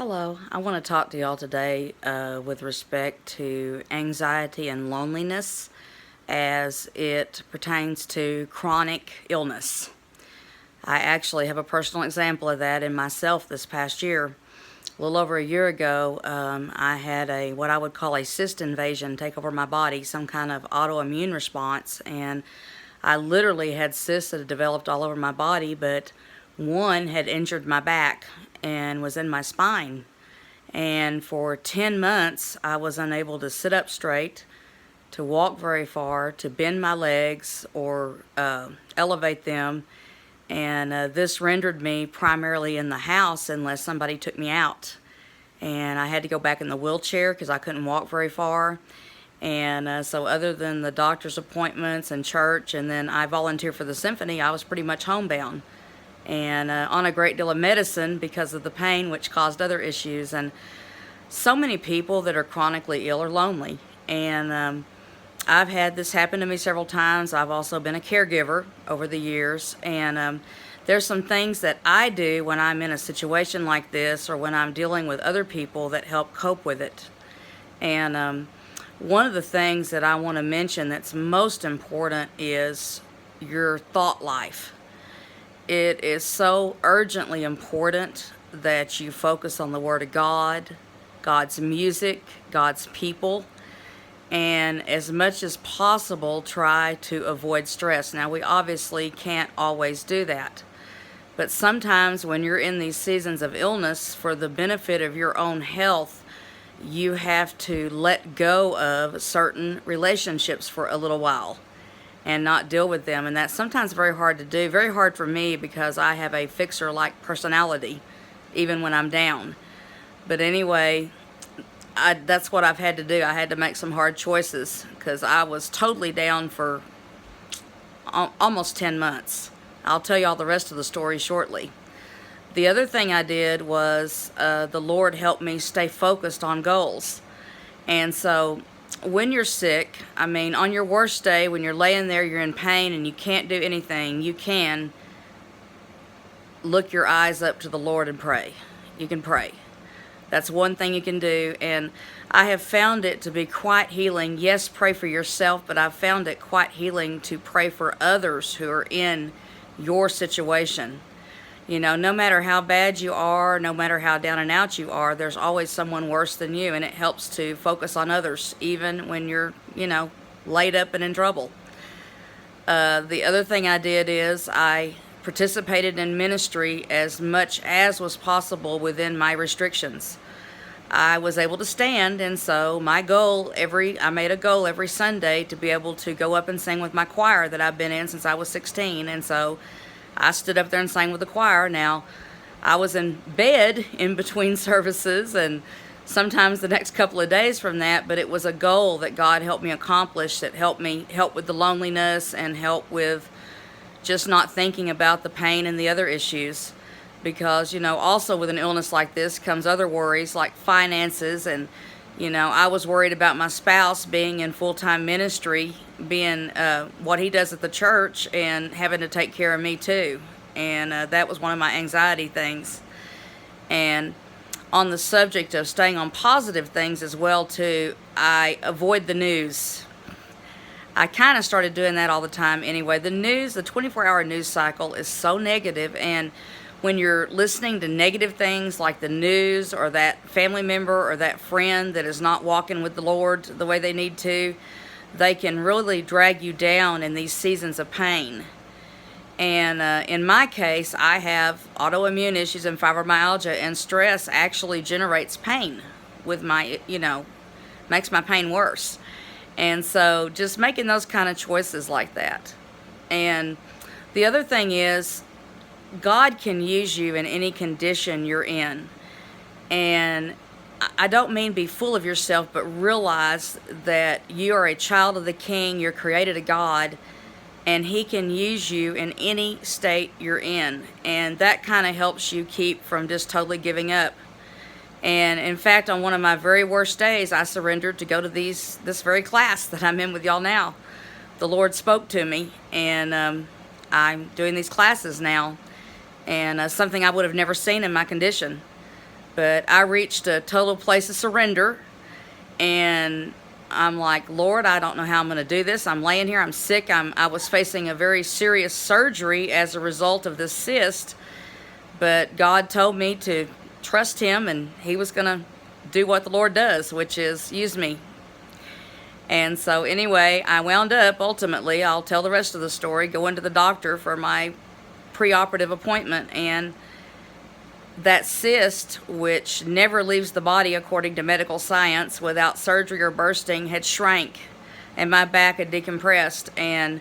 Hello, I want to talk to y'all today with respect to anxiety and loneliness as it pertains to chronic illness. I actually have a personal example of that in myself this past year. A little over a year ago, I had what I would call a cyst invasion take over my body, some kind of autoimmune response, and I literally had cysts that had developed all over my body, but one had injured my back and was in my spine. And for 10 months, I was unable to sit up straight, to walk very far, to bend my legs or elevate them. And this rendered me primarily in the house unless somebody took me out. And I had to go back in the wheelchair because I couldn't walk very far. And so other than the doctor's appointments and church, and then I volunteered for the symphony, I was pretty much homebound and on a great deal of medicine because of the pain, which caused other issues. And so many people that are chronically ill are lonely. And I've had this happen to me several times. I've also been a caregiver over the years. And there's some things that I do when I'm in a situation like this or when I'm dealing with other people that help cope with it. And one of the things that I want to mention that's most important is your thought life. It is so urgently important that you focus on the Word of God, God's music, God's people, and as much as possible try to avoid stress. Now, we obviously can't always do that, but sometimes when you're in these seasons of illness, for the benefit of your own health, you have to let go of certain relationships for a little while and not deal with them. And that's sometimes very hard to do. Very hard for me because I have a fixer-like personality, even when I'm down. But anyway, that's what I've had to do. I had to make some hard choices because I was totally down for almost 10 months. I'll tell you all the rest of the story shortly. The other thing I did was the Lord helped me stay focused on goals. And so when you're sick, on your worst day, when you're laying there, you're in pain and you can't do anything, you can look your eyes up to the Lord and pray. You can pray. That's one thing you can do, and I have found it to be quite healing. Yes, pray for yourself, but I've found it quite healing to pray for others who are in your situation. You know, no matter how bad you are, no matter how down and out you are, there's always someone worse than you, and it helps to focus on others, even when you're, laid up and in trouble. The other thing I did is I participated in ministry as much as was possible within my restrictions. I was able to stand, and so I made a goal every Sunday to be able to go up and sing with my choir that I've been in since I was 16, and so I stood up there and sang with the choir. Now, I was in bed in between services and sometimes the next couple of days from that, but it was a goal that God helped me accomplish, that helped me help with the loneliness and help with just not thinking about the pain and the other issues. Because, also with an illness like this comes other worries like finances. And, I was worried about my spouse being in full-time ministry, being what he does at the church, and having to take care of me too. And that was one of my anxiety things. And on the subject of staying on positive things as well too, I avoid the news. I kind of started doing that all the time anyway. The news, the 24-hour news cycle is so negative, and when you're listening to negative things like the news or that family member or that friend that is not walking with the Lord the way they need to, they can really drag you down in these seasons of pain. And in my case, I have autoimmune issues and fibromyalgia, and stress actually generates pain with makes my pain worse. And so just making those kind of choices like that. And the other thing is, God can use you in any condition you're in. And I don't mean be full of yourself, but realize that you are a child of the King, you're created of God, and He can use you in any state you're in. And that kind of helps you keep from just totally giving up. And in fact, on one of my very worst days, I surrendered to go to this very class that I'm in with y'all now. The Lord spoke to me, and I'm doing these classes now. And something I would have never seen in my condition. But I reached a total place of surrender, and I'm like, Lord, I don't know how I'm going to do this. I'm laying here, I'm sick. I was facing a very serious surgery as a result of this cyst, but God told me to trust Him, and He was going to do what the Lord does, which is use me. And so anyway, I wound up, ultimately, I'll tell the rest of the story, going to the doctor for my preoperative appointment, and that cyst, which never leaves the body according to medical science without surgery or bursting, had shrank, and my back had decompressed, and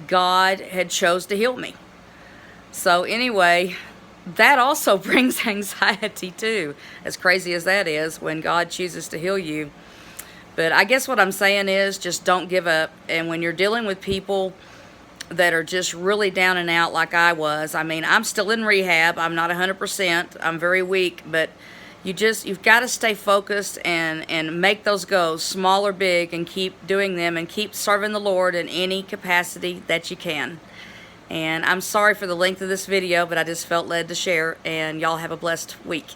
God had chose to heal me. So anyway, that also brings anxiety too, as crazy as that is, when God chooses to heal you. But I guess what I'm saying is just don't give up. And when you're dealing with people that are just really down and out like I was, I mean, I'm still in rehab. I'm not 100%. I'm very weak, but you've got to stay focused and make those goals, small or big, and keep doing them and keep serving the Lord in any capacity that you can. And I'm sorry for the length of this video, but I just felt led to share, and y'all have a blessed week.